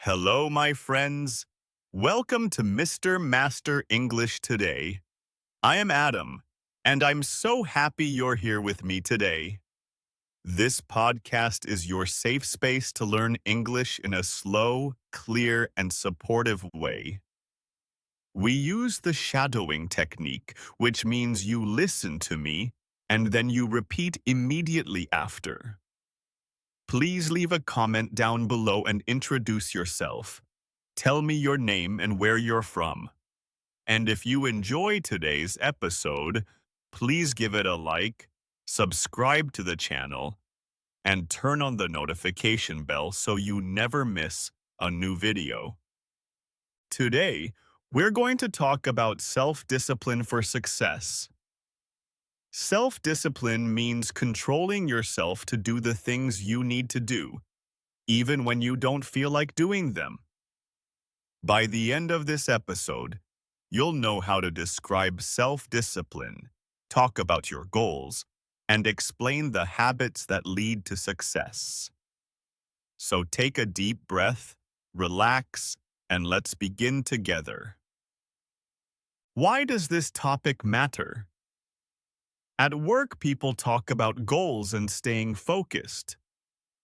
Hello, my friends. Welcome to Mr. Master English Today. I am Adam, and I'm so happy you're here with me today. This podcast is your safe space to learn English in a slow, clear, and supportive way. We use the shadowing technique, which means you listen to me and then you repeat immediately after. Please leave a comment down below and introduce yourself. Tell me your name and where you're from. And if you enjoy today's episode, please give it a like, subscribe to the channel, and turn on the notification bell so you never miss a new video. Today, we're going to talk about self-discipline for success. Self-discipline means controlling yourself to do the things you need to do, even when you don't feel like doing them. By the end of this episode, you'll know how to describe self-discipline, talk about your goals, and explain the habits that lead to success. So take a deep breath, relax, and let's begin together. Why does this topic matter? At work, people talk about goals and staying focused.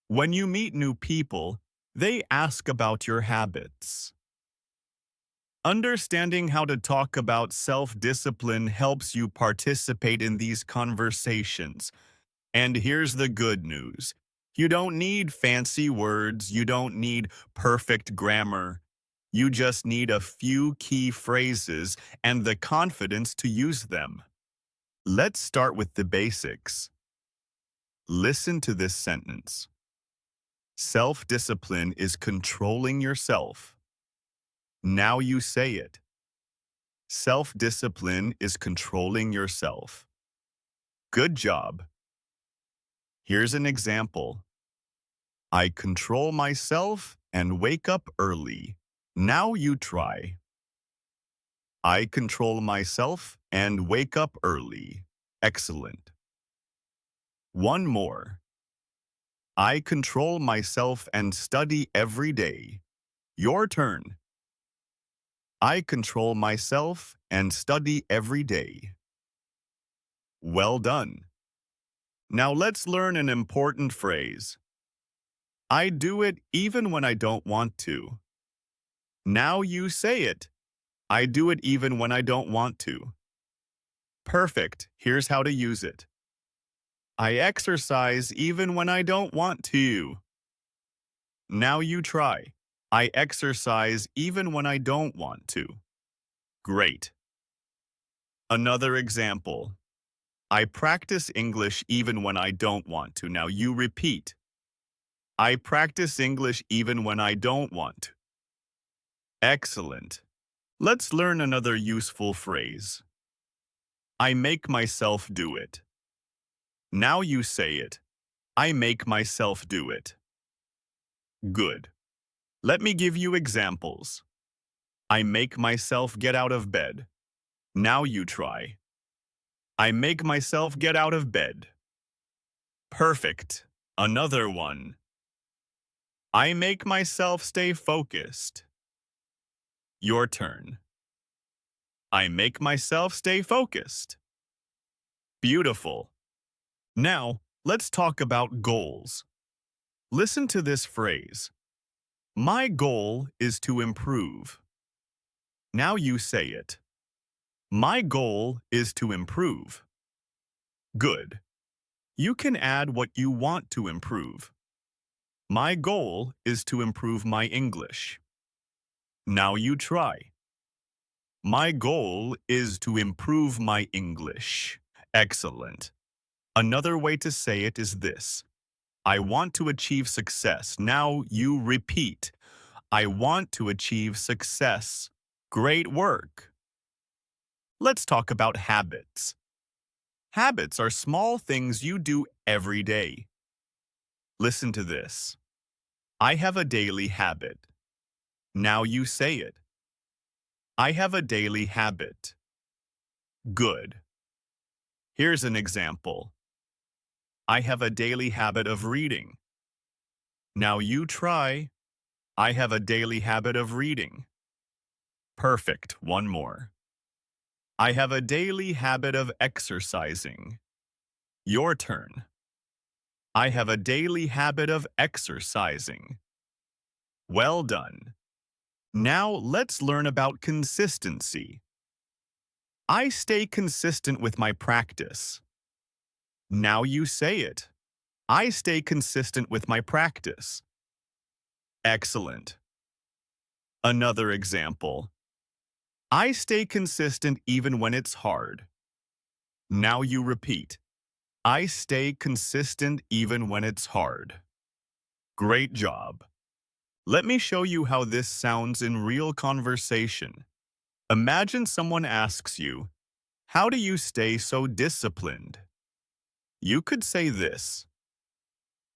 When you meet new people, they ask about your habits. Understanding how to talk about self-discipline helps you participate in these conversations. And here's the good news. You don't need fancy words, you don't need perfect grammar. You just need a few key phrases and the confidence to use them. Let's start with the basics. Listen to this sentence. Self-discipline is controlling yourself. Now you say it. Self-discipline is controlling yourself. Good job. Here's an example. I control myself and wake up early. Now you try. I control myself and wake up early. Excellent. One more. I control myself and study every day. Your turn. I control myself and study every day. Well done. Now let's learn an important phrase. I do it even when I don't want to. Now you say it. I do it even when I don't want to. Perfect. Here's how to use it. I exercise even when I don't want to. Now you try. I exercise even when I don't want to. Great. Another example. I practice English even when I don't want to. Now you repeat. I practice English even when I don't want to. Excellent. Let's learn another useful phrase. I make myself do it. Now you say it. I make myself do it. Good. Let me give you examples. I make myself get out of bed. Now you try. I make myself get out of bed. Perfect. Another one. I make myself stay focused. Your turn. I make myself stay focused. Beautiful. Now, let's talk about goals. Listen to this phrase. My goal is to improve. Now you say it. My goal is to improve. Good. You can add what you want to improve. My goal is to improve my English. Now you try. My goal is to improve my English. Excellent. Another way to say it is this. I want to achieve success. Now you repeat. I want to achieve success. Great work. Let's talk about habits. Habits are small things you do every day. Listen to this. I have a daily habit. Now you say it. I have a daily habit. Good. Here's an example. I have a daily habit of reading. Now you try. I have a daily habit of reading. Perfect. One more. I have a daily habit of exercising. Your turn. I have a daily habit of exercising. Well done. Now let's learn about consistency. I stay consistent with my practice. Now you say it. I stay consistent with my practice. Excellent. Another example. I stay consistent even when it's hard. Now you repeat. I stay consistent even when it's hard. Great job. Let me show you how this sounds in real conversation. Imagine someone asks you, "How do you stay so disciplined?" You could say this.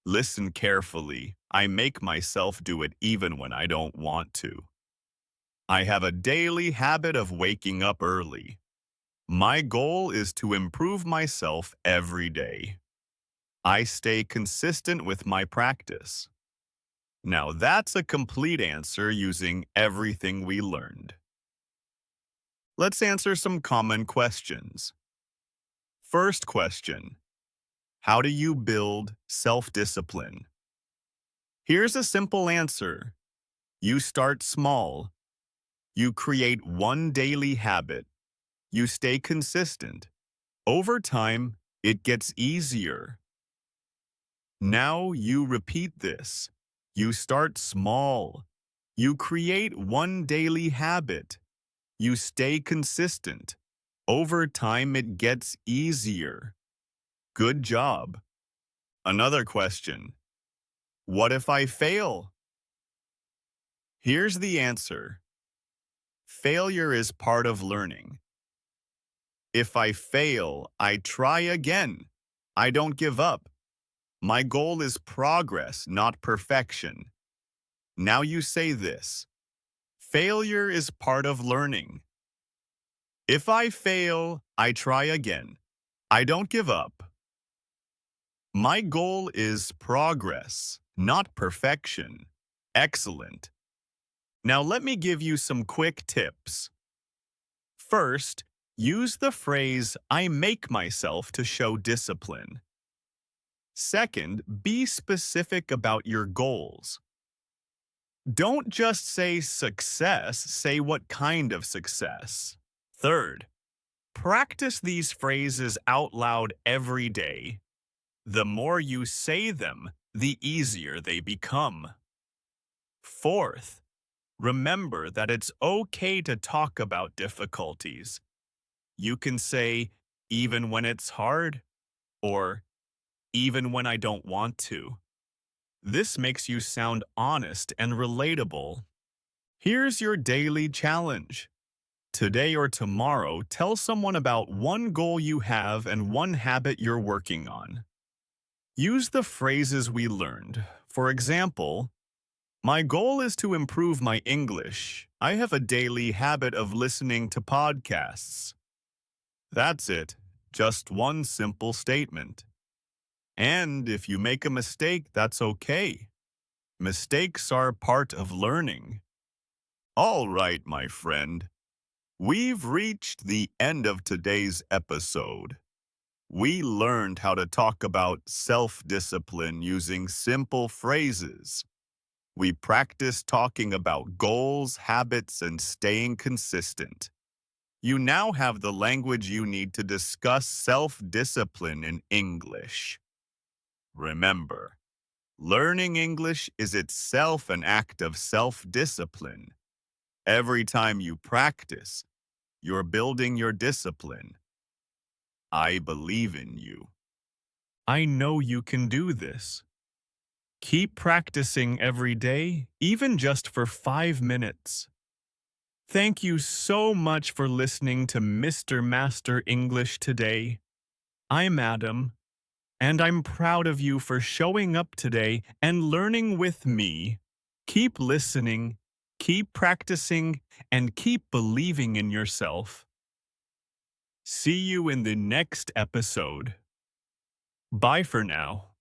Listen carefully. I make myself do it even when I don't want to. I have a daily habit of waking up early. My goal is to improve myself every day. I stay consistent with my practice. Now that's a complete answer using everything we learned. Let's answer some common questions. First question. How do you build self-discipline? Here's a simple answer. You start small. You create one daily habit. You stay consistent. Over time, it gets easier. Now you repeat this. You start small. You create one daily habit. You stay consistent. Over time, it gets easier. Good job. Another question. What if I fail? Here's the answer. Failure is part of learning. If I fail, I try again. I don't give up. My goal is progress, not perfection. Now you say this. Failure is part of learning. If I fail, I try again. I don't give up. My goal is progress, not perfection. Excellent. Now let me give you some quick tips. First, use the phrase, I make myself to show discipline. Second, be specific about your goals. Don't just say success, say what kind of success. Third, practice these phrases out loud every day. The more you say them, the easier they become. Fourth, remember that it's okay to talk about difficulties. You can say, even when it's hard, or even when I don't want to. This makes you sound honest and relatable. Here's your daily challenge. Today or tomorrow, tell someone about one goal you have and one habit you're working on. Use the phrases we learned. For example, my goal is to improve my English. I have a daily habit of listening to podcasts. That's it. Just one simple statement. And if you make a mistake, that's okay. Mistakes are part of learning. All right, my friend. We've reached the end of today's episode. We learned how to talk about self-discipline using simple phrases. We practiced talking about goals, habits, and staying consistent. You now have the language you need to discuss self-discipline in English. Remember, learning English is itself an act of self-discipline. Every time you practice, you're building your discipline. I believe in you. I know you can do this. Keep practicing every day, even just for 5 minutes. Thank you so much for listening to Mr. Master English today. I'm Adam, and I'm proud of you for showing up today and learning with me. Keep listening, keep practicing, and keep believing in yourself. See you in the next episode. Bye for now.